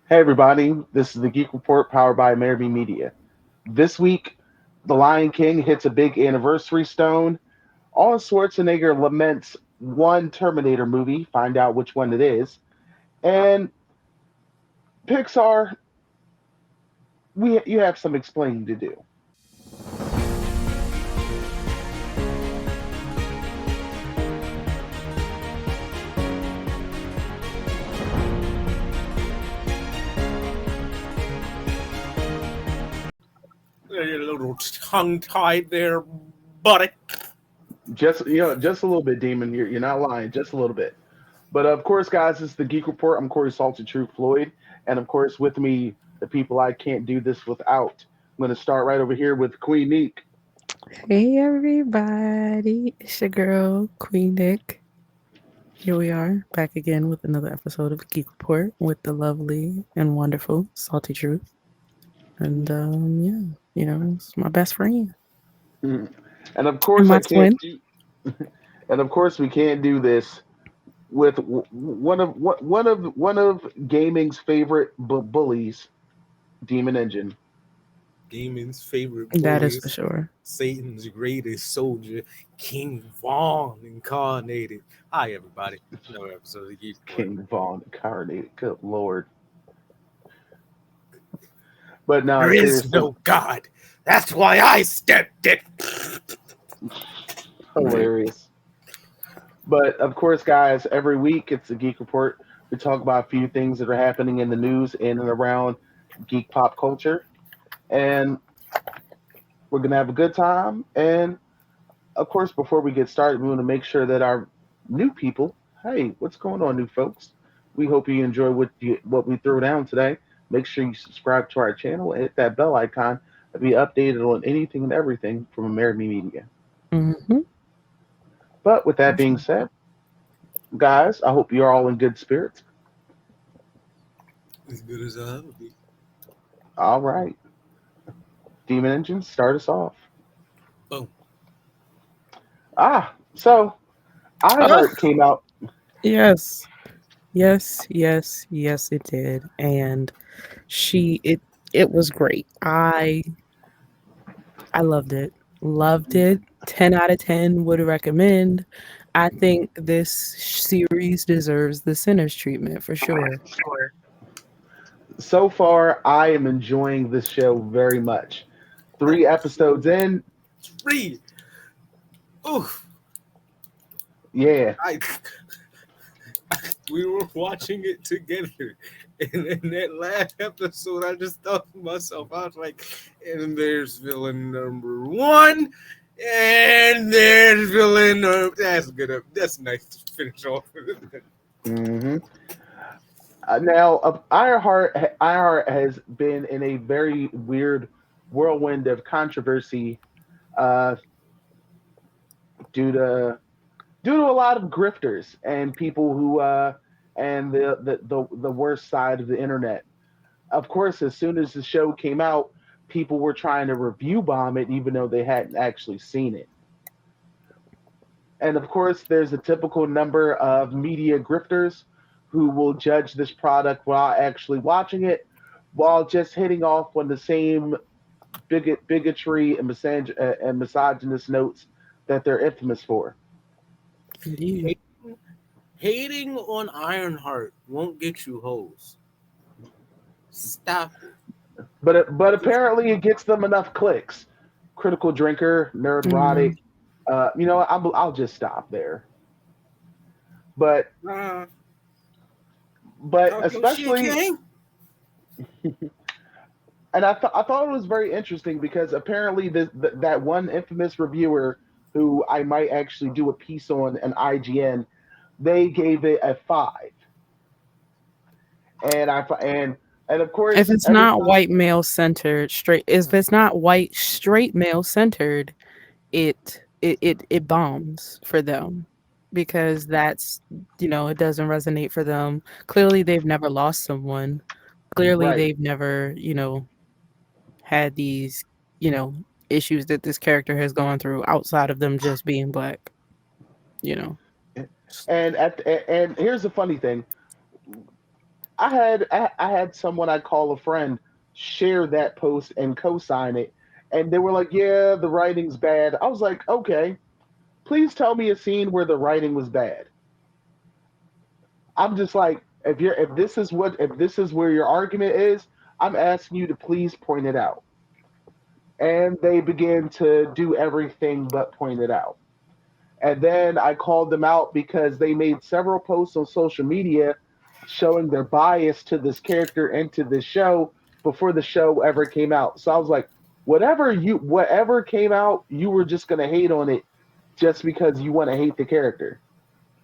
Hey everybody, this is the Geek Report powered by American Media. This week, The Lion King hits a big anniversary stone. Arnold Schwarzenegger laments one Terminator movie, find out which one it is. And Pixar, you have some explaining to do. A little tongue tied there, buddy. Just a little bit, Demon. You're not lying, just a little bit. But of course, guys, this is the Geek Report. I'm Corey Salted True Floyd, and of course, with me, the people I can't do this without. I'm going to start right over here with Queen Neek. Hey everybody, it's your girl Queen Nick. Here we are back again with another episode of the Geek Report with the lovely and wonderful Salty Truth. And yeah, it's my best friend Mhm. And of and course, my I can't twin. do. And of course, we can't do this with one of gaming's favorite bullies, Demon Engine. Demon's favorite That is for bullies, sure. Satan's greatest soldier, King Vaughn incarnated. Hi, everybody. Another episode of the Geek Report. King Vaughn incarnated. Good lord. But no, There is seriously, no God. That's why I stepped it. Right. hilarious. But of course, guys, every week it's a Geek Report. We talk about a few things that are happening in the news in and around geek pop culture. And we're going to have a good time. And of course, before we get started, we want to make sure that our new people, hey, what's going on, new folks? We hope you enjoy what we threw down today. Make sure you subscribe to our channel and hit that bell icon to be updated on anything and everything from American Media. Mm-hmm. But with that being said, guys, I hope you're all in good spirits. As good as I ever be. All right, Demon Engine, start us off. Boom. So Oh, iHeart came out. yes, yes, it did, and it was great. I loved it. Loved it. 10 out of 10 would recommend. I think this series deserves the Sinners treatment for sure. So far, I am enjoying this show very much. 3 episodes in, Three. Oof. yeah. I we were watching it together. And in that last episode, I just thought to myself, I was like, and there's villain number one, and there's villain number. That's good. That's nice to finish off with. hmm Now, Ironheart has been in a very weird whirlwind of controversy uh, due to a lot of grifters and people who and the worst side of the internet. Of course, as soon as the show came out, people were trying to review bomb it, even though they hadn't actually seen it. And of course, there's a typical number of media grifters who will judge this product while actually watching it, while just hitting off on the same bigotry and, and misogynist notes that they're infamous for. Indeed. Hating on Ironheart won't get you hoes. Stop it. But apparently, it gets them enough clicks. Critical drinker, Mm, nerdrotic. I'll just stop there. But Uh, but talk your shit, especially, King. and I thought it was very interesting because apparently that one infamous reviewer who I might actually do a piece on an IGN, they gave it a 5, and and of if course it's every not time. white male centered, straight if it's not white straight male centered, it bombs for them because that's it doesn't resonate for them. Clearly they've never lost someone. Clearly Right. they've never, had these, you know, issues that this character has gone through outside of them just being black, you know. And here's the funny thing: I had someone I call a friend share that post and co-sign it, and they were like, "Yeah, the writing's bad." I was like, "Okay, please tell me a scene where the writing was bad." I'm just like, if this is where your argument is, I'm asking you to please point it out. And they began to do everything but point it out. And then I called them out because they made several posts on social media showing their bias to this character and to this show before the show ever came out. So I was like, whatever came out, you were just gonna hate on it just because you want to hate the character.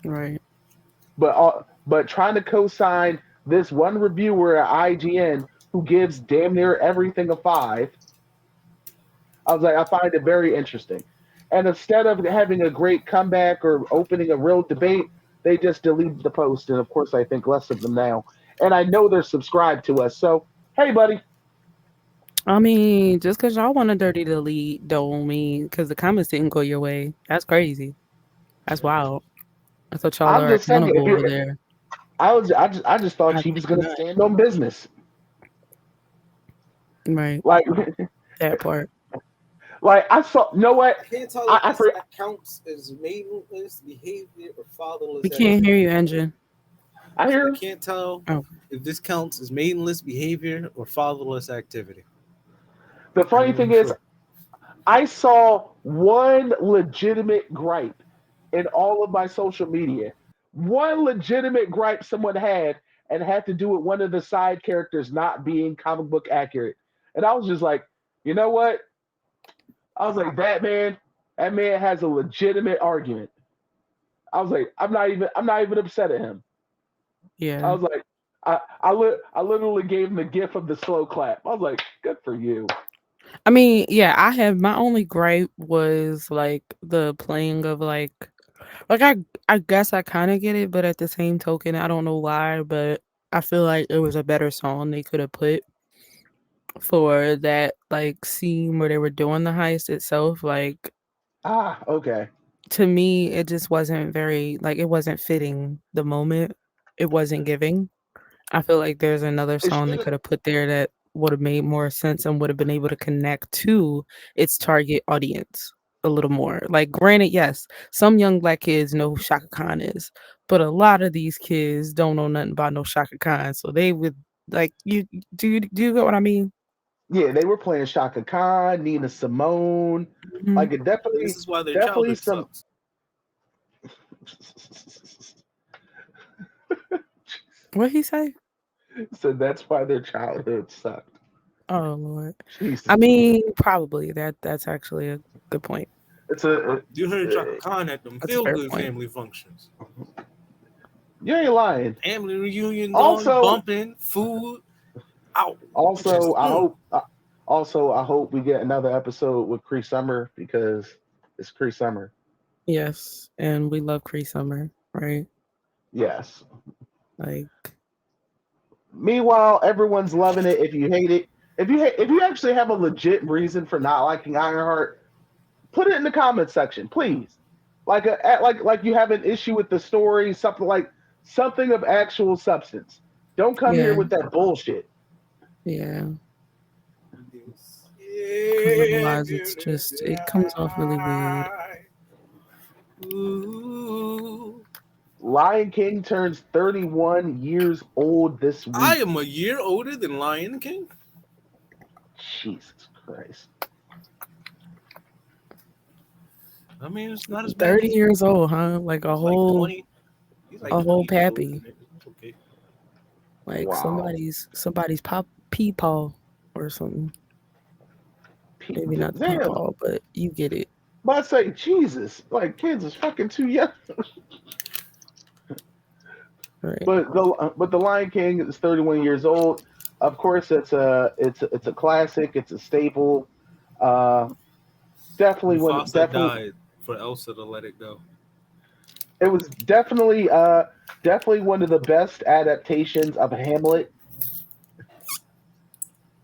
Right. But trying to co-sign this one reviewer at IGN who gives damn near everything a five, I was like, I find it very interesting. And instead of having a great comeback or opening a real debate, they just deleted the post. And of course, I think less of them now. And I know they're subscribed to us. So, hey, buddy. I mean, just because y'all want a dirty delete don't mean because the comments didn't go your way. That's crazy. That's wild. I thought y'all I'm are just saying, accountable over there. I just thought I she was think you're going to not. stand on business. Right. Like, That part. like I saw, you know what? I can't tell if I, I, this for, counts as maidenless behavior or We fatherless can't hear activity. you, Engine. I I hear can't tell Oh, if this counts as maidenless behavior or fatherless activity. the Not funny thing even is, sure. I saw one legitimate gripe in all of my social media. One legitimate gripe someone had and had to do with one of the side characters not being comic book accurate. And I was just like, you know what? I was like, that man has a legitimate argument. I was like, I'm not even upset at him. I yeah. was like, I literally gave him the gift of the slow clap. I was like, good for you. I mean, yeah, I have my only gripe was like the playing of like I guess I kind of get it, but at the same token, I don't know why, but I feel like it was a better song they could have put for that like scene where they were doing the heist itself. Like Ah, okay. to me, it just wasn't very like it wasn't fitting the moment. It wasn't giving. I feel like there's another It song they should could have put there that would have made more sense and would have been able to connect to its target audience a little more. Like, granted, yes, some young black kids know who Shaka Khan is, but a lot of these kids don't know nothing about no Shaka Khan. So they would like do you get what I mean? yeah, they were playing Shaka Khan, Nina Simone. Mhm. Like it This is why their definitely childhood some. sucks. What he say? So that's why their childhood sucked. Oh Lord. Jesus, I mean, probably that's actually a good point. it's a You heard Chaka Khan at them That's a feel fair good point. family functions. you ain't lying. Family reunions on, Also, bumping, food, out. also Just I hope. Also, I hope we get another episode with Cree Summer because it's Cree Summer. Yes, and we love Cree Summer, right? Yes. Like, Meanwhile, everyone's loving it. If you hate it, if you actually have a legit reason for not liking Ironheart, put it in the comments section, please. Like you have an issue with the story, something of actual substance. Don't come here yeah, with that bullshit. yeah. Because Yeah, otherwise, it's just it comes off really weird. ooh. Lion King turns 31 years old this I week. am a year older than Lion King. Jesus Christ. I mean, it's not as bad 30 as years old, huh? Like he's like 20. He's like a whole 20 years older pappy. than it. Okay. Like Wow. somebody's pop peepaw or something. Maybe not the Damn. peepaw, but you get it. But I say, Jesus, like kids is fucking too young. Right. But the Lion King is 31 years old. Of course, it's a classic. It's a staple. Uh, Mufasa definitely died for Elsa to let it go. it was definitely one of the best adaptations of Hamlet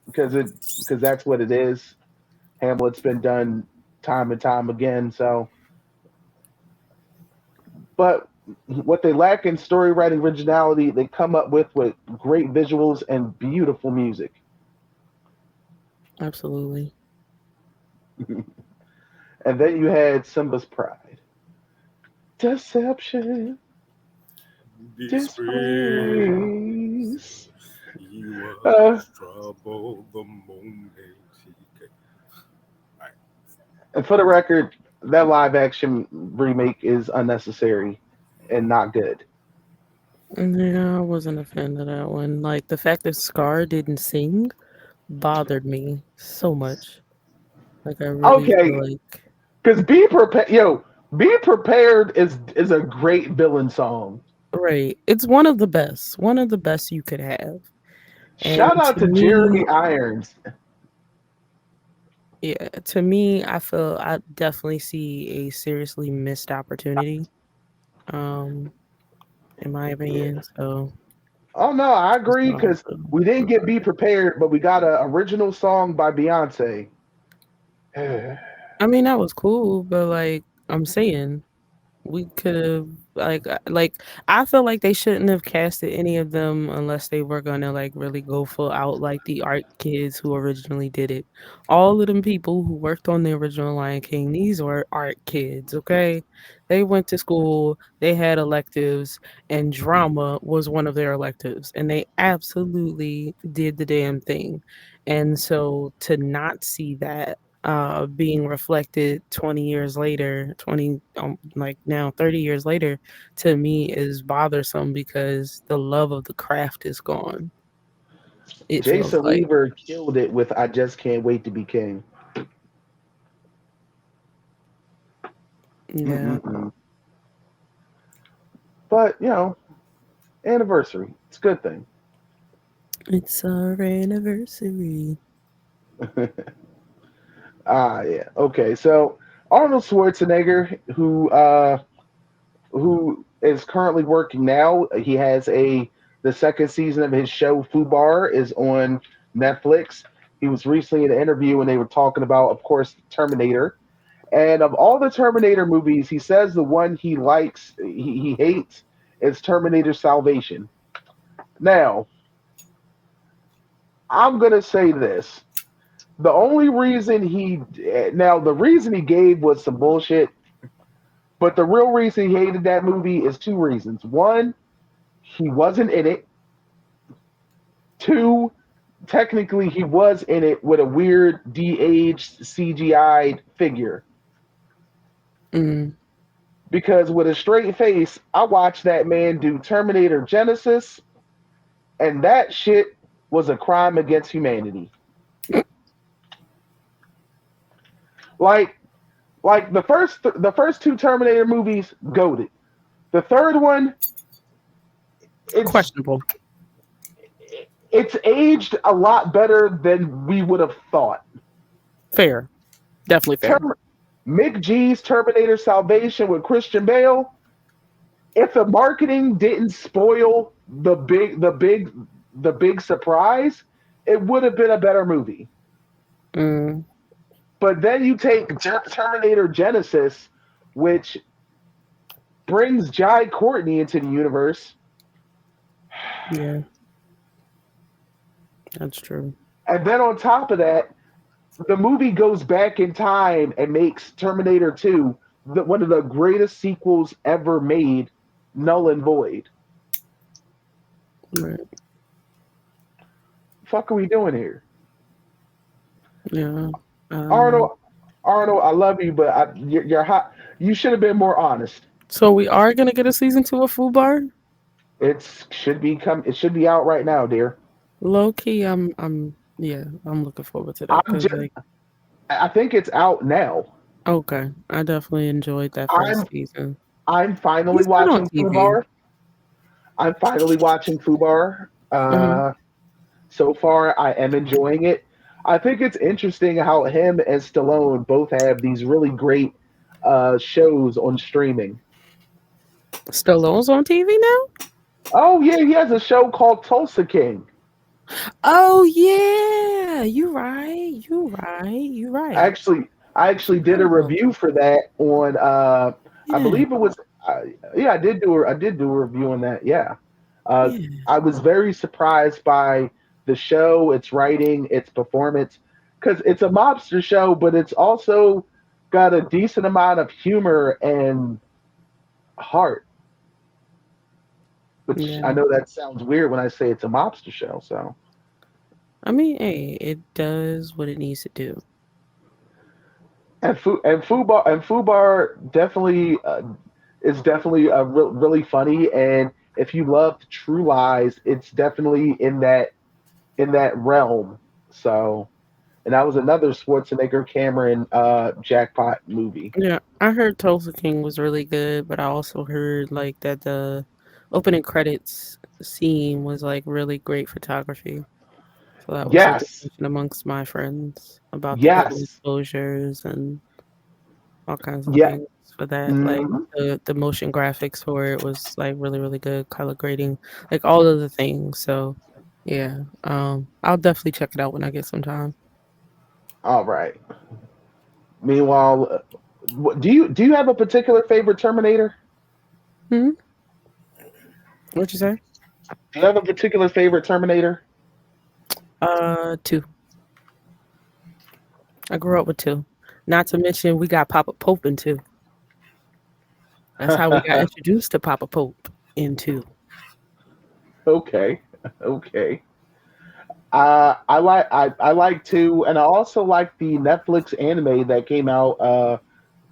because that's what it is. Hamlet's been done time and time again. So, but what they lack in story writing originality, they come up with great visuals and beautiful music. Absolutely. And then you had Simba's Pride, Deception, Disgrace. Disgrace. He Uh, was trouble the moment he came. Right. and for the record, that live action remake is unnecessary and not good. Yeah, I wasn't a fan of that one. Like the fact that Scar didn't sing bothered me so much. Like I really feel Okay, like because Be Prepared, yo, Be Prepared is a great villain song. right. It's one of the best you could have. And Shout out to to me, Jeremy Irons. yeah, to me, I feel I definitely see a seriously missed opportunity. Um, in my Yeah. opinion. So Oh no, I that's agree what I because feel we didn't with get Be it. Prepared, but we got an original song by Beyonce. I mean, that was cool, but like I'm saying, we could have like I feel like they shouldn't have casted any of them unless they were gonna like really go full out like the art kids who originally did it. All of them people who worked on the original Lion King, these were art kids, okay? They went to school, they had electives, and drama was one of their electives, and they absolutely did the damn thing. And so to not see that being reflected 20 years later 20 like now 30 years later to me is bothersome because the love of the craft is gone, it feels Jason like. Weaver killed it with "I Just Can't Wait to Be King." Yeah, Mm-mm-mm. But anniversary. It's a good thing. it's our anniversary. Yeah. Okay. So Arnold Schwarzenegger, who is currently working now, he has the second season of his show Fubar is on Netflix. He was recently in an interview and they were talking about, of course, Terminator. And of all the Terminator movies, he says the one he hates, is Terminator Salvation. Now, I'm gonna say this: the only reason the reason he gave was some bullshit, but the real reason he hated that movie is two reasons. One, he wasn't in it. Two, technically he was in it with a weird de-aged CGI figure. Mm, Because with a straight face, I watched that man do Terminator Genesis, and that shit was a crime against humanity. Like the first two Terminator movies, goaded. The third one, it's questionable. it's aged a lot better than we would have thought. Fair, definitely fair. Term- Mick G's Terminator Salvation with Christian Bale. If the marketing didn't spoil the big surprise, it would have been a better movie. Mm, But then you take Terminator Genesis, which brings Jai Courtney into the universe, yeah, that's true. and then on top of that, the movie goes back in time and makes Terminator 2 one of the greatest sequels ever made, null and void. Right. Fuck are we doing here? Yeah, I don't know. Arnold, Arnold, I love you, but you're hot. You should have been more honest. So we are gonna get a season 2 of Fubar. It should be out right now, dear. Low key, yeah, I'm looking forward to that I'm because just like I think it's out now. okay, I definitely enjoyed that I'm first season. I'm finally He's good on watching TV. Fubar. I'm finally watching Fubar. Hmm. So far, I am enjoying it. I think it's interesting how him and Stallone both have these really great shows on streaming. Stallone's on TV now? Oh yeah, he has a show called Tulsa King. Oh yeah, you right. You right. You right. Actually, I actually did Forgot a about review for that on I that. believe it was Yeah, I did do a review on that. Yeah, uh, Yeah. I was very surprised by the show, its writing, its performance, because it's a mobster show, but it's also got a decent amount of humor and heart. Which I Yeah. know that sounds weird when I say it's a mobster show. So I mean, hey, it does what it needs to do. and Fubar definitely is definitely really funny. And if you loved True Lies, it's definitely in that realm. So, and that was another Schwarzenegger Cameron jackpot movie. Yeah, I heard Tulsa King was really good, but I also heard like that the opening credits scene was like really great photography. So that was a Yes, discussion amongst my friends about the double yes, exposures and all kinds of yeah. things for that. Like Mhm. the motion graphics for it was like really, really good, color grading, like all of the things. So yeah, I'll definitely check it out when I get some time. All right. Meanwhile, do you have a particular favorite Terminator? Hmm. What'd you say? Do you have a particular favorite Terminator? Two. I grew up with two. Not to mention we got Papa Pope in two. That's how we got introduced to Papa Pope in two. Okay, okay. I like too, and I also like the Netflix anime that came out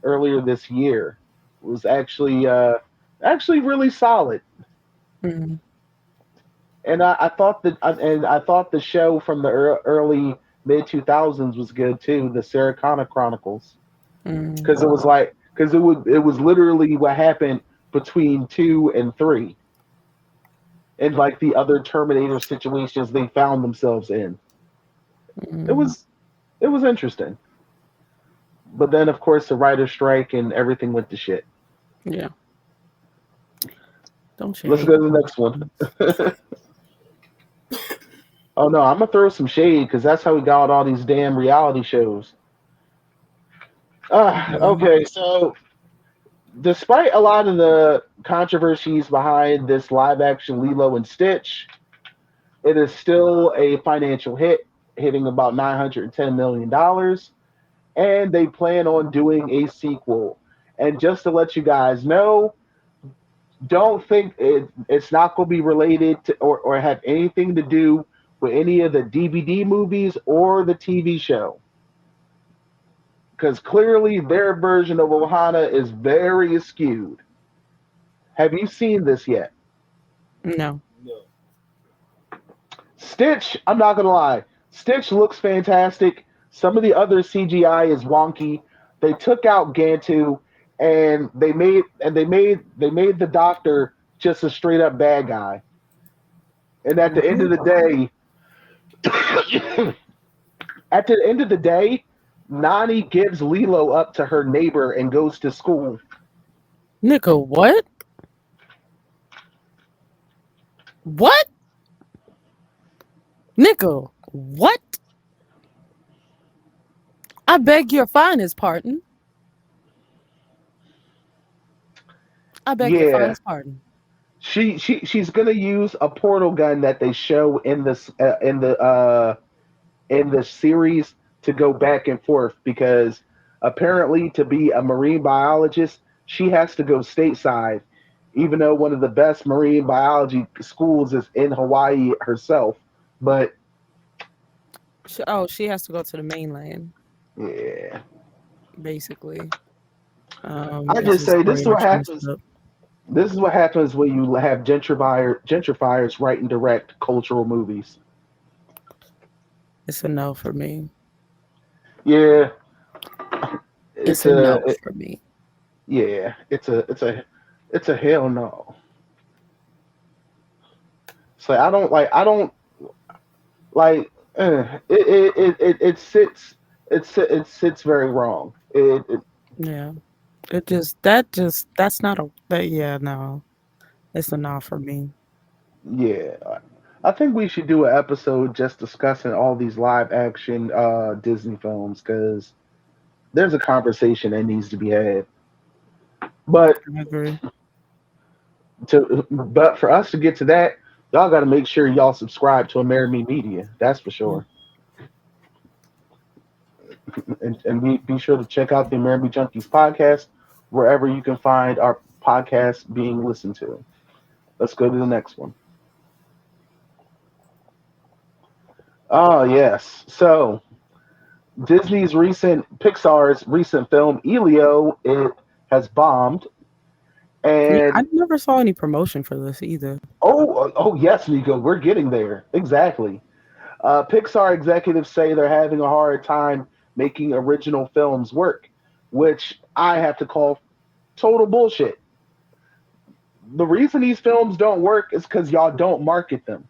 earlier this year. It was actually really solid, Mm, and I thought the show from the early mid 2000s was good too. The Sarah Connor Chronicles, mm, because it was literally what happened between 2 and 3, and like the other Terminator situations they found themselves in. It mm. was it was interesting. But then, of course, the writer's strike and everything went to shit. Yeah. Don't you Let's hate go to the next one. Christmas? Oh no, I'm gonna throw some shade because that's how we got all these damn reality shows. Mhm, Okay, so despite a lot of the controversies behind this live action Lilo and Stitch, it is still a financial hit, hitting about $910 million, and they plan on doing a sequel. And just to let you guys know, don't think it's not going to be related to or have anything to do with any of the DVD movies or the TV show. Because clearly their version of Ohana is very skewed. Have you seen this yet? no. No. Stitch, I'm not going to lie. Stitch looks fantastic. Some of the other CGI is wonky. They took out Gantu and they made the doctor just a straight up bad guy. And at the end of What? the day, at the end of the day, Nani gives Lilo up to her neighbor and goes to school. Nigga, what? What? Nigga, what? I beg your finest pardon. I beg your Yeah, finest pardon. she's gonna use a portal gun that they show in the series to go back and forth because apparently to be a marine biologist she has to go stateside, even though one of the best marine biology schools is in Hawaii herself. But Oh, she has to go to the mainland, yeah, basically. I Is just this say this is brain what messed happens. up? This is what happens when you have gentrifiers write and direct cultural movies. It's a no for me. Yeah, It's it's a no a for me. yeah, it's a hell no. So I don't like it sits very wrong. Yeah. That's not a that yeah, no. It's a no for me. Yeah, I think we should do an episode just discussing all these live action Disney films because there's a conversation that needs to be had. But I agree. But for us to get to that, y'all got to make sure y'all subscribe to Amerime Media. That's for sure. And be sure to check out the Amerime Junkies podcast wherever you can find our podcast being listened to. Let's go to the next one. Oh yes. So Pixar's recent film Elio, it has bombed. Yeah, I And never saw any promotion for this either. oh yes, Nico, we're getting there. Exactly. Pixar executives say they're having a hard time making original films work, which I have to call total bullshit. The reason these films don't work is because y'all don't market them.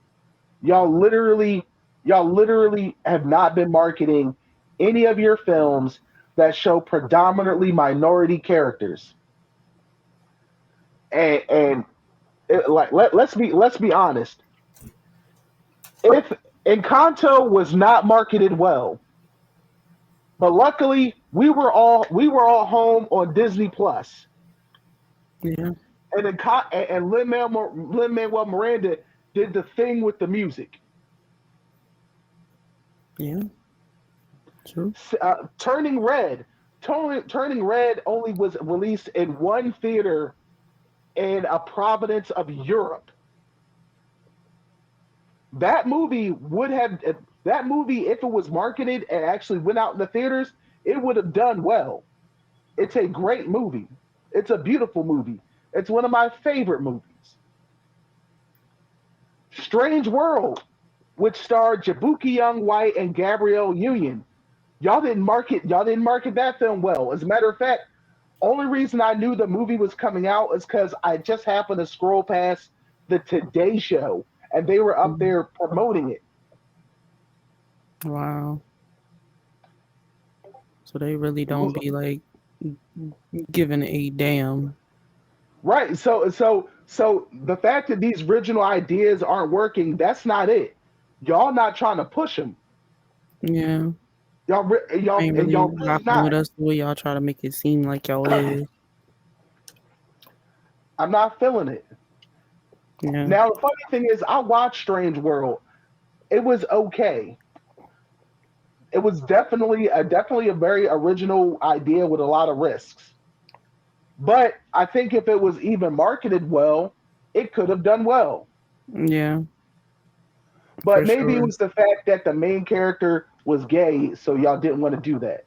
Y'all literally, y'all literally have not been marketing any of your films that show predominantly minority characters. And let's be honest. If Encanto was not marketed well, but luckily we were all home on Disney Plus, Yeah, and Lin Manuel Miranda did the thing with the music. yeah, true. Turning Red, Turning Red only was released in one theater in a province of Europe. That movie would have that movie if it was marketed and actually went out in the theaters, it would have done well. It's a great movie. It's a beautiful movie. It's one of my favorite movies. Strange World, which starred Jabuki Young White and Gabrielle Union. Y'all didn't market that film well. As a matter of fact, only reason I knew the movie was coming out is because I just happened to scroll past the Today Show and they were up Mm. there promoting it. Wow. So they really don't be like giving a damn. Right. So the fact that these original ideas aren't working, that's not it. Y'all not trying to push them. Yeah, ain't really Y'all really rocking with not. us the way y'all try to make it seem like y'all is. I'm not feeling it. Yeah, Now the funny thing is, I watched Strange World. It was okay. It was definitely a very original idea with a lot of risks. But I think if it was even marketed well, it could have done well. yeah, But for maybe it sure. was the fact that the main character was gay, so y'all didn't want to do that.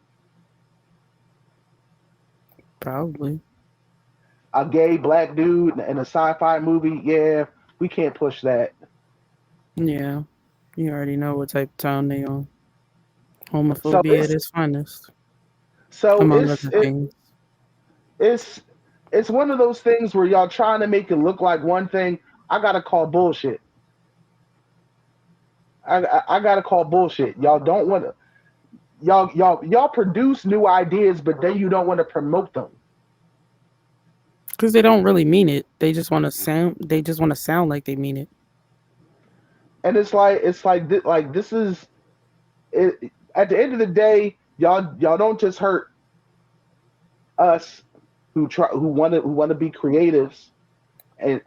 Probably. A gay black dude in a sci-fi movie, yeah, we can't push that. Yeah, you already know what type of town they on. So Homophobia at it's its finest, so among it's other it, things. it's it's one of those things where y'all trying to make it look like one thing. I gotta call bullshit. I gotta call bullshit. Y'all don't want to. Y'all produce new ideas, but then you don't want to promote them. Because they don't really mean it. They just want to sound. They just want to sound like they mean it. And like this is it. At the end of the day, y'all don't just hurt us who want to be creatives, and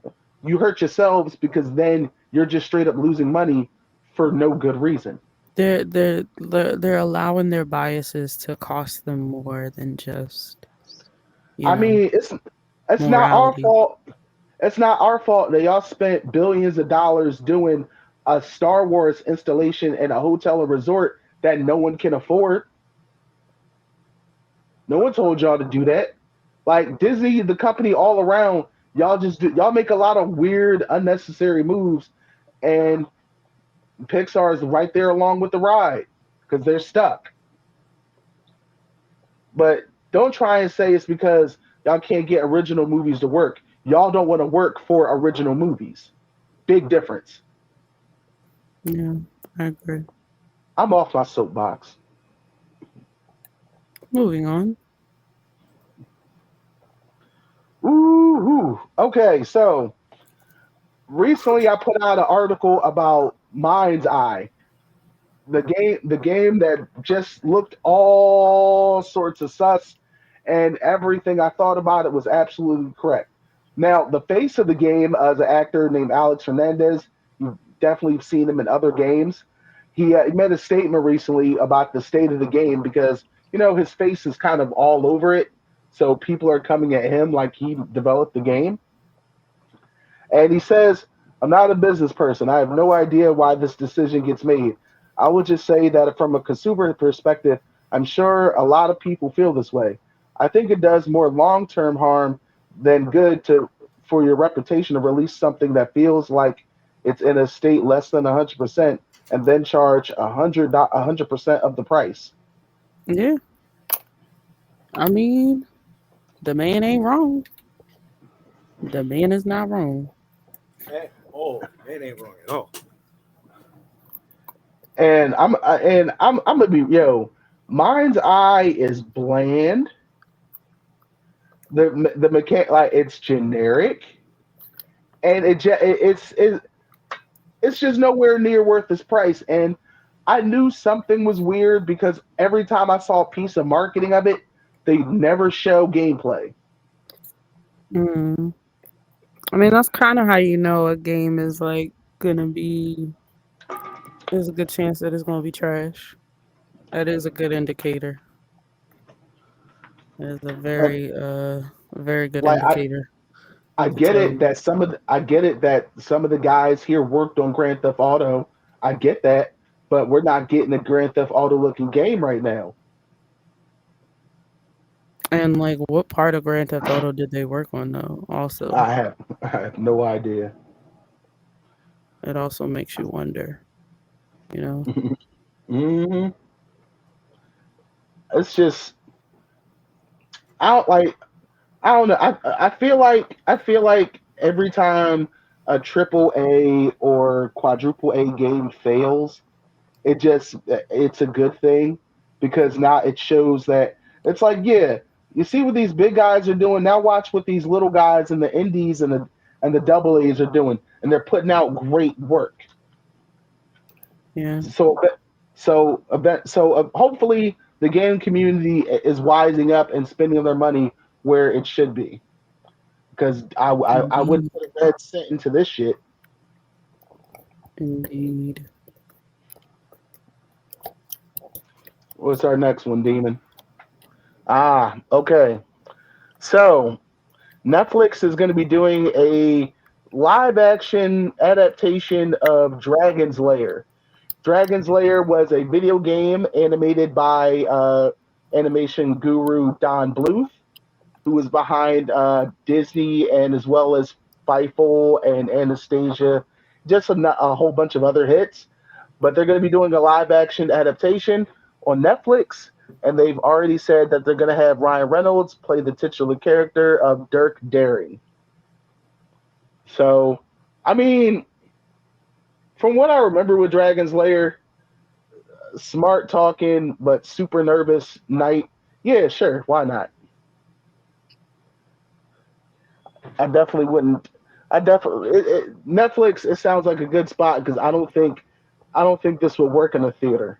you hurt yourselves because then you're just straight up losing money for no good reason. They're allowing their biases to cost them more than just you I know mean, it's not our morality. fault. It's not our fault that y'all spent billions of dollars doing a Star Wars installation in a hotel or resort that no one can afford. No one told y'all to do that. Like Disney, the company all around, y'all make a lot of weird, unnecessary moves, and Pixar is right there along with the ride because they're stuck. But don't try and say it's because y'all can't get original movies to work. Y'all don't want to work for original movies. Big difference. Yeah, I agree. I'm off my soapbox. Moving on. Ooh, okay. So recently, I put out an article about Mind's Eye, the game that just looked all sorts of sus, and everything I thought about it was absolutely correct. Now, the face of the game is an actor named Alex Hernandez. You've definitely seen him in other games. He made a statement recently about the state of the game because his face is kind of all over it, so people are coming at him like he developed the game. And he says, "I'm not a business person. I have no idea why this decision gets made. I would just say that from a consumer perspective, I'm sure a lot of people feel this way. I think it does more long-term harm than good to for your reputation to release something that feels like it's in a state less than 100% and then charge 100% of the price." Yeah, I mean, the man ain't wrong. The man is not wrong. That ain't wrong at all. And I'm gonna be Mind's Eye is bland. The mechanic, like, it's generic, and it's just nowhere near worth its price. And I knew something was weird because every time I saw a piece of marketing of it, they never show gameplay. Mm. I mean, that's kind of how you know a game is like gonna be. There's a good chance that it's gonna be trash. That is a good indicator. That is And a very good like indicator I to get tell it you. that I get it that some of the guys here worked on Grand Theft Auto. I get that, but we're not getting a Grand Theft Auto looking game right now. And like, what part of Grand Theft Auto did they work on though? Also, I have no idea. it also makes you wonder. You know. hmm It's just I don't like I don't know. I feel like every time a triple A or quadruple A game fails, it's a good thing because now it shows that it's like, yeah, you see what these big guys are doing. Now watch what these little guys in the indies and the double A's are doing, and they're putting out great work. Yeah. So hopefully the game community is wising up and spending their money where it should be because I Indeed. wouldn't put a red cent into this shit. Indeed. What's our next one, Demon? Okay. So Netflix is going to be doing a live action adaptation of Dragon's Lair. Dragon's Lair was a video game animated by animation guru Don Bluth, who was behind Disney and as well as Fievel and Anastasia, just a whole bunch of other hits. But they're going to be doing a live action adaptation on Netflix, and they've already said that they're going to have Ryan Reynolds play the titular character of Dirk Daring. So, I mean, from what I remember with Dragon's Lair, smart talking but super nervous knight. Yeah, sure, why not? I definitely wouldn't. I definitely Netflix. It sounds like a good spot because I don't think this would work in a theater.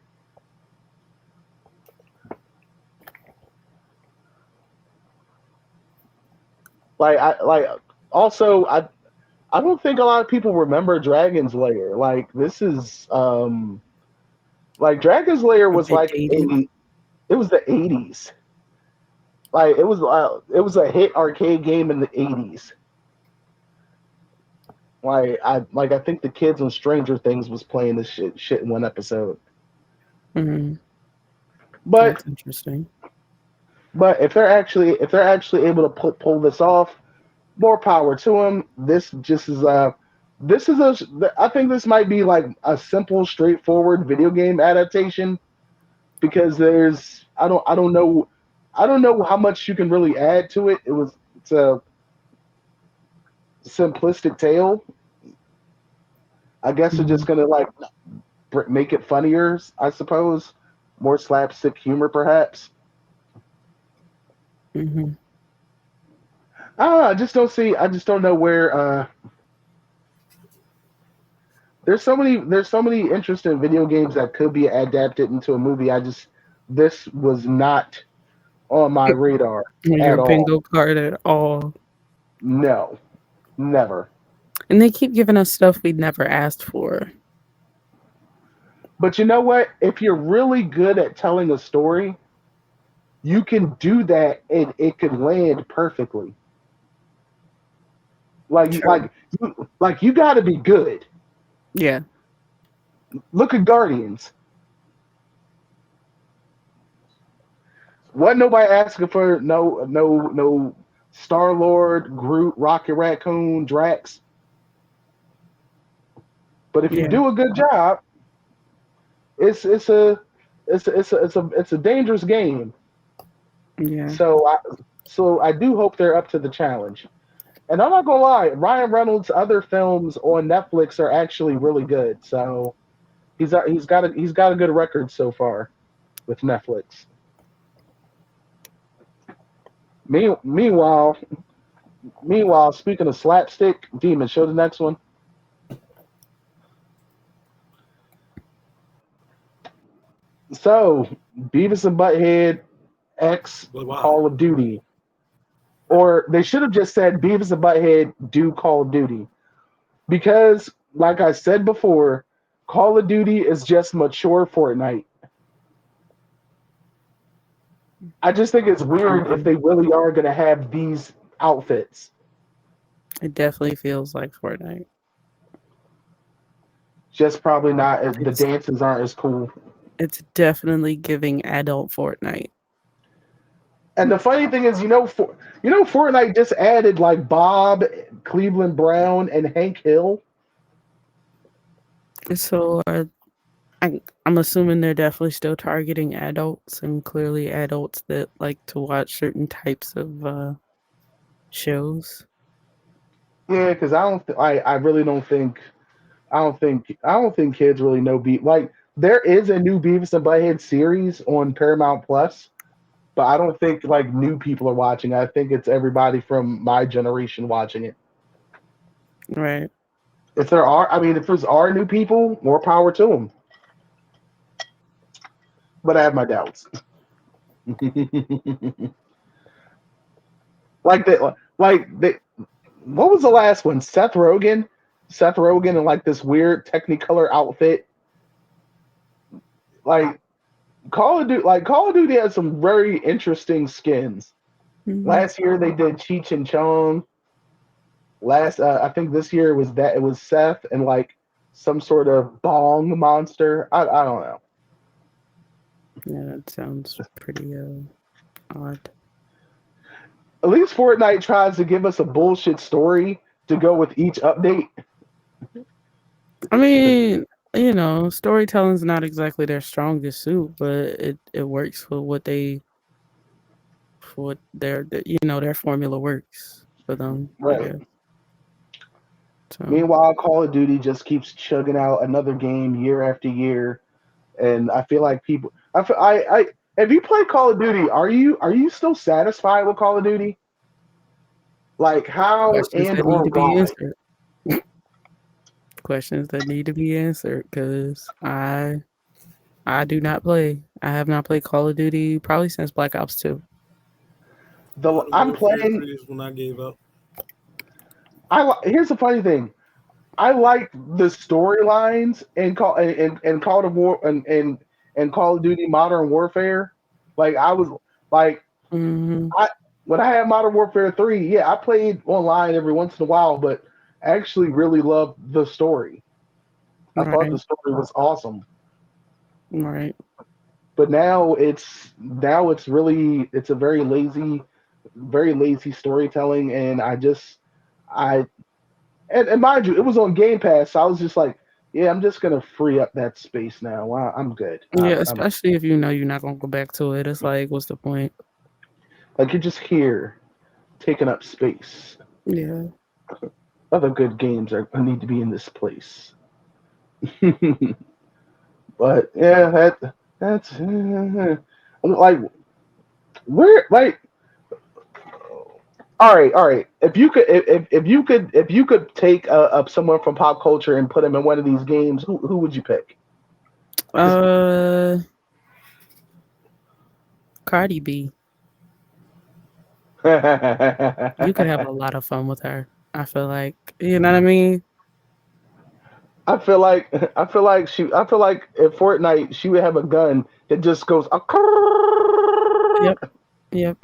Like also I don't think a lot of people remember Dragon's Lair. Like this is like Dragon's Lair A was bit like dated. it was the 80s. Like it was a hit arcade game in the 80s. I think the kids on Stranger Things was playing this shit in one episode. Hmm. But That's interesting. but if they're actually able to pull this off, more power to them. I think this might be like a simple, straightforward video game adaptation because I don't know how much you can really add to it. It's a simplistic tale. I guess they're Hmm. just gonna like make it funnier, I suppose, more slapstick humor perhaps. Hmm. I don't know, I just don't know where there's so many interesting video games that could be adapted into a movie. This was not on my radar Your at all. bingo card at all. No. Never. And they keep giving us stuff we never asked for. But you know what? If you're really good at telling a story, you can do that and it can land perfectly. Like True. like you got to be good. Yeah. Look at Guardians. Wasn't nobody asking for no Star Lord, Groot, Rocket Raccoon, Drax. But if you Yeah. do a good job, it's a it's a dangerous game. Yeah. So I do hope they're up to the challenge. And I'm not gonna lie, Ryan Reynolds' other films on Netflix are actually really good. So he's got a good record so far with Netflix. Meanwhile, speaking of slapstick, Demon, show the next one. So Beavis and Butthead X But why? Call of Duty, or they should have just said Beavis and Butthead do Call of Duty, because like I said before, Call of Duty is just mature Fortnite. I just think it's weird if they really are going to have these outfits. It definitely feels like Fortnite. Just probably not. The It's dances aren't as cool. it's definitely giving adult Fortnite. And the funny thing is, Fortnite just added like Bob, Cleveland Brown, and Hank Hill. So I'm assuming they're definitely still targeting adults and clearly adults that like to watch certain types of shows. Yeah, because I really don't think I don't think kids really know like there is a new Beavis and Butthead series on Paramount Plus, but I don't think like new people are watching. I think it's everybody from my generation watching it. Right. If there are, I mean, if there's are new people, more power to them. But I have my doubts. What was the last one? Seth Rogen. Seth Rogen in like this weird Technicolor outfit. Like Call of Duty has some very interesting skins. Mhm. Last year they did Cheech and Chong. I think this year it was Seth and like some sort of bong monster. I don't know. Yeah, that sounds pretty odd. At least Fortnite tries to give us a bullshit story to go with each update. I mean, storytelling's not exactly their strongest suit, but it works for what their formula works for them, I Right. guess. So, Meanwhile, Call of Duty just keeps chugging out another game year after year, and I feel like people. If you play Call of Duty, are you still satisfied with Call of Duty? Like how questions and that need or to be why? answered. Questions that need to be answered because I do not play. I have not played Call of Duty probably since Black Ops 2. Modern I'm Warfare playing. 3 is when I gave up. Here's the funny thing. I like the storylines in Call of War and Call of Duty Modern Warfare. Like I was like Hmm. I when I had Modern Warfare 3, yeah, I played online every once in a while, but I actually really loved the story. I thought Right, the story was awesome. right. But now it's really it's a very lazy storytelling, and I and mind you, it was on Game Pass, so I was just like, yeah, I'm just gonna free up that space now. I'm good. Yeah, I'm especially if you know you're not gonna go back to it. It's like, what's the point? like you're just here taking up space. Yeah. Other good games need to be in this place. But yeah, that's like where like all right. If you could take someone from pop culture and put them in one of these games, who would you pick? Uh, Cardi B. You could have a lot of fun with her. I feel like, you know what I mean? I feel like in Fortnite she would have a gun that just goes. Yep, yep.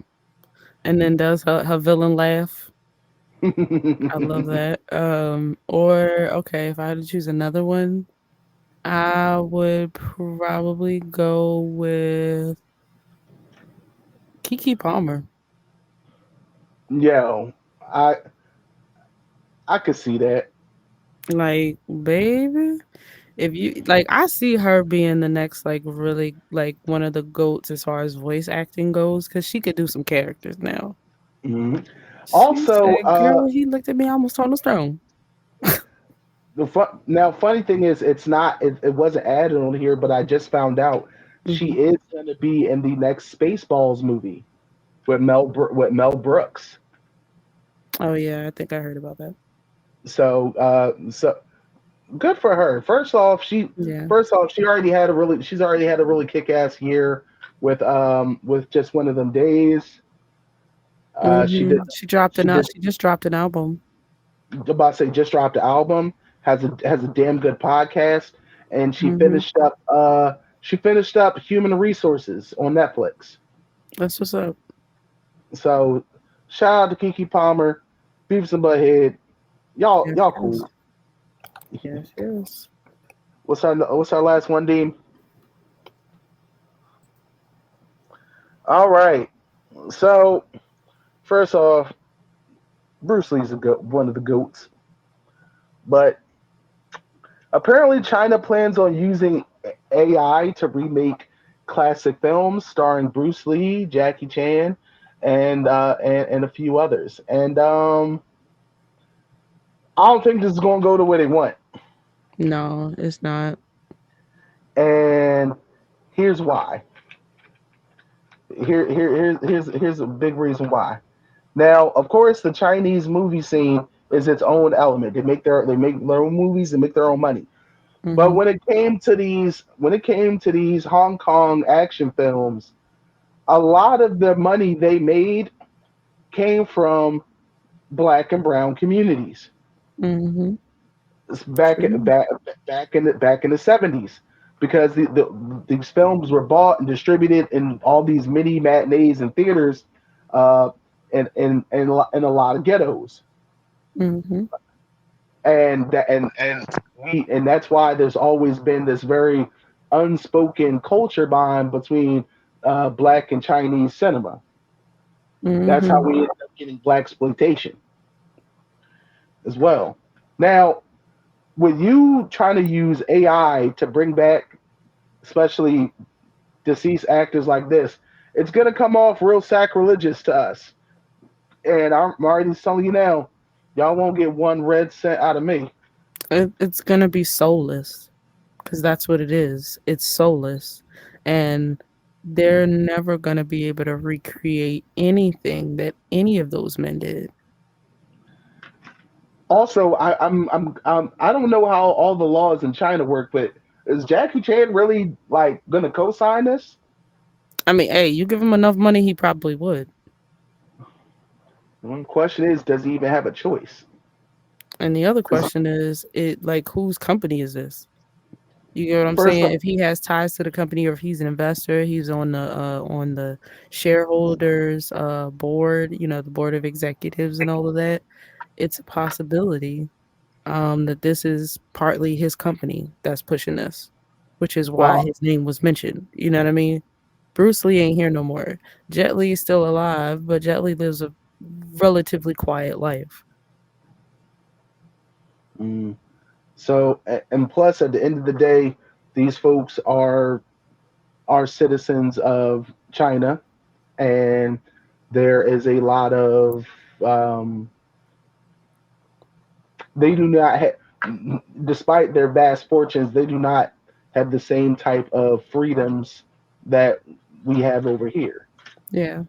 And then does her villain laugh. I love that. Or okay, if I had to choose another one, I would probably go with Kiki Palmer. Yo, I I could see that. Like, baby, if you like, I see her being the next, like, really, like, one of the goats as far as voice acting goes, because she could do some characters now. Mhm. She Also, said, "Girl, he looked at me, I almost on the stone." now funny thing is, it wasn't added on here, but I just found out she Hmm. is going to be in the next Spaceballs movie with Mel Brooks. Oh yeah, I think I heard about that. So good for her. Yeah. First off, she's already had a really kick ass year with just one of them days. She did She dropped she an out. did She just dropped an album. about to say just dropped the album, has a damn good podcast, and Hmm. she finished up Human Resources on Netflix. That's what's up. So shout out to Kiki Palmer, Beavis and Butthead. Yes, Y'all yes, cool. yes, yes. What's our last one, Dean? All right. So first off, Bruce Lee's one of the goats, but apparently China plans on using AI to remake classic films starring Bruce Lee, Jackie Chan, and a few others. And I don't think this is going to go the way they want. No, it's not. And here's why. Here's a big reason why. Now, of course, the Chinese movie scene is its own element. They make their own movies and make their own money. But Hmm. when it came to these Hong Kong action films, a lot of the money they made came from black and brown communities. Hmm. It's back in the 70s, because these films were bought and distributed in all these mini matinees and theaters, uh, in a lot of ghettos, Hmm. and that's why there's always been this very unspoken culture bond between black and Chinese cinema. That's how Hmm. we end up getting black exploitation as well. Now, with you trying to use AI to bring back, especially deceased actors like this, it's gonna come off real sacrilegious to us. And I'm already telling you now, y'all won't get one red cent out of me. It's gonna be soulless because that's what it is. It's soulless, and they're never gonna be able to recreate anything that any of those men did. Also, I don't know how all the laws in China work, but is Jackie Chan really like gonna co-sign this? I mean, hey, you give him enough money, he probably would. One question is, does he even have a choice? And the other Because question is, it like whose company is this? You get what I'm first, saying? If he has ties to the company or if he's an investor, he's on the shareholders board, the board of executives and all of that, it's a possibility that this is partly his company that's pushing this, which is why well, his name was mentioned. You know what I mean? Bruce Lee ain't here no more. Jet Li is still alive, but Jet Li lives a relatively quiet life. mm, and plus, at the end of the day, these folks are citizens of China, and there is a lot of um, they do not despite their vast fortunes, they do not have the same type of freedoms that we have over here, Yeah.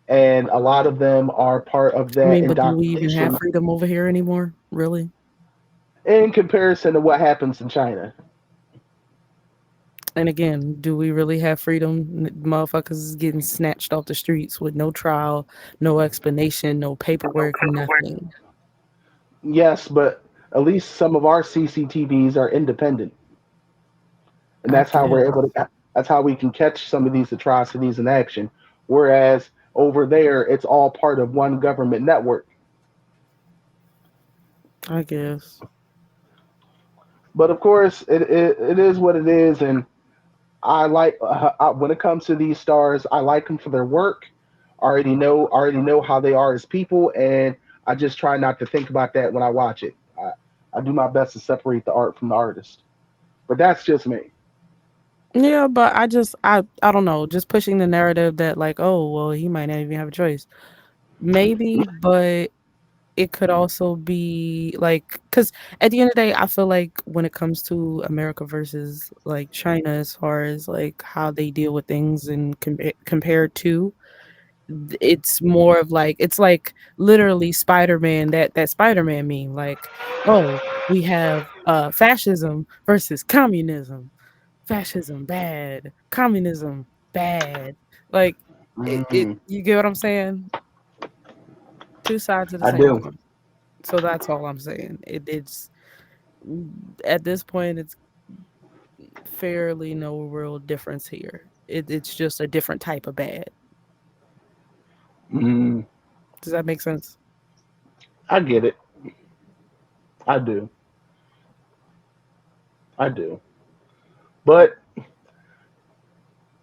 and a lot of them are part of I that mean, but do we even have indoctrination freedom over here anymore? Really? in comparison to what happens in China. And again, do we really have freedom? Motherfuckers is getting snatched off the streets with no trial, no explanation, no paperwork, nothing. Yes, but at least some of our CCTVs are independent, and I that's how we're guess. able to. That's how we can catch some of these atrocities in action. Whereas over there, it's all part of one government network. I guess. But of course, it is what it is, and when it comes to these stars, I like them for their work. I already know how they are as people, and I just try not to think about that when I watch it. I do my best to separate the art from the artist, but that's just me. Yeah, but I don't know, just pushing the narrative that like, oh, well, he might not even have a choice. Maybe, but it could also be like, because at the end of the day, I feel like when it comes to America versus like China, as far as like how they deal with things and compared to, it's more of like it's like literally Spider-Man, that Spider-Man meme, like, oh, we have fascism versus communism. Fascism bad, communism bad. Like it Hmm. you get what I'm saying? Two sides of the I same do. coin. So that's all I'm saying. It's at this point it's fairly no real difference here. It's just a different type of bad. Hmm. Does that make sense? I get it. I do. I do. But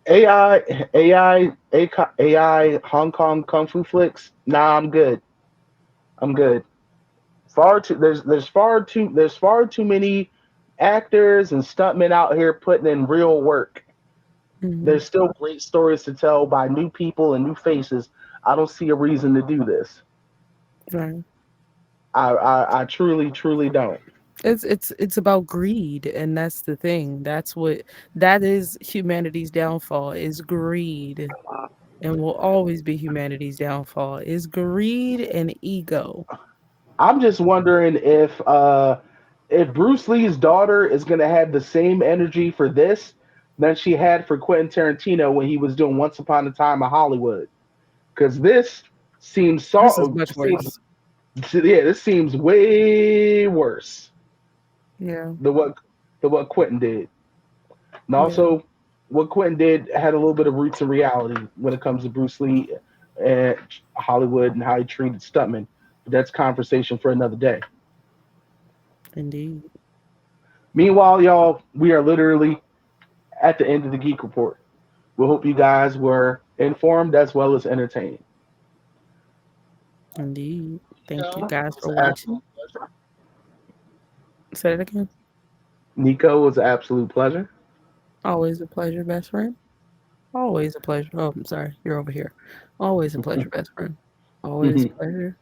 AI, Hong Kong kung fu flicks. Nah, I'm good. I'm good. There's far too many actors and stuntmen out here putting in real work. Hmm. There's still great stories to tell by new people and new faces. I don't see a reason to do this. Right. I truly don't. It's about greed, and that's the thing. That is humanity's downfall, is greed, and will always be humanity's downfall, is greed and ego. I'm just wondering if Bruce Lee's daughter is gonna have the same energy for this that she had for Quentin Tarantino when he was doing Once Upon a Time in Hollywood. Because this seems This is so much seems worse. yeah, this seems way worse Yeah. than what Quentin did. And Yeah. also, what Quentin did had a little bit of roots in reality when it comes to Bruce Lee and Hollywood and how he treated stuntmen. But that's conversation for another day. Indeed. Meanwhile, y'all, we are literally at the end of the Geek Report. We hope you guys were informed as well as entertained. Indeed. Thank you Nico, guys it's for an watching. absolute pleasure. Say it again. Nico, it was an absolute pleasure. Always a pleasure, best friend. Always a pleasure. Oh, I'm sorry. You're over here. Always a pleasure, best friend. Always a pleasure.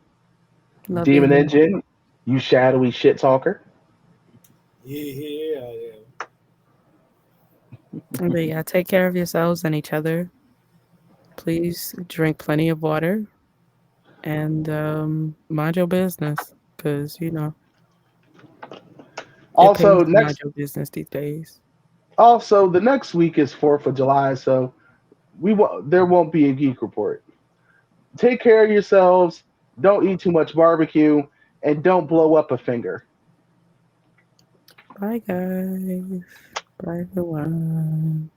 Love being Demon here. Engine, you shadowy shit talker. Yeah, I am. But yeah, take care of yourselves and each other. Please drink plenty of water and mind your business because, it pays Also, to mind next your business these days. also the next week is 4th of July, so there won't be a geek report. Take care of yourselves. Don't eat too much barbecue, and don't blow up a finger. Bye, guys. Bye, everyone.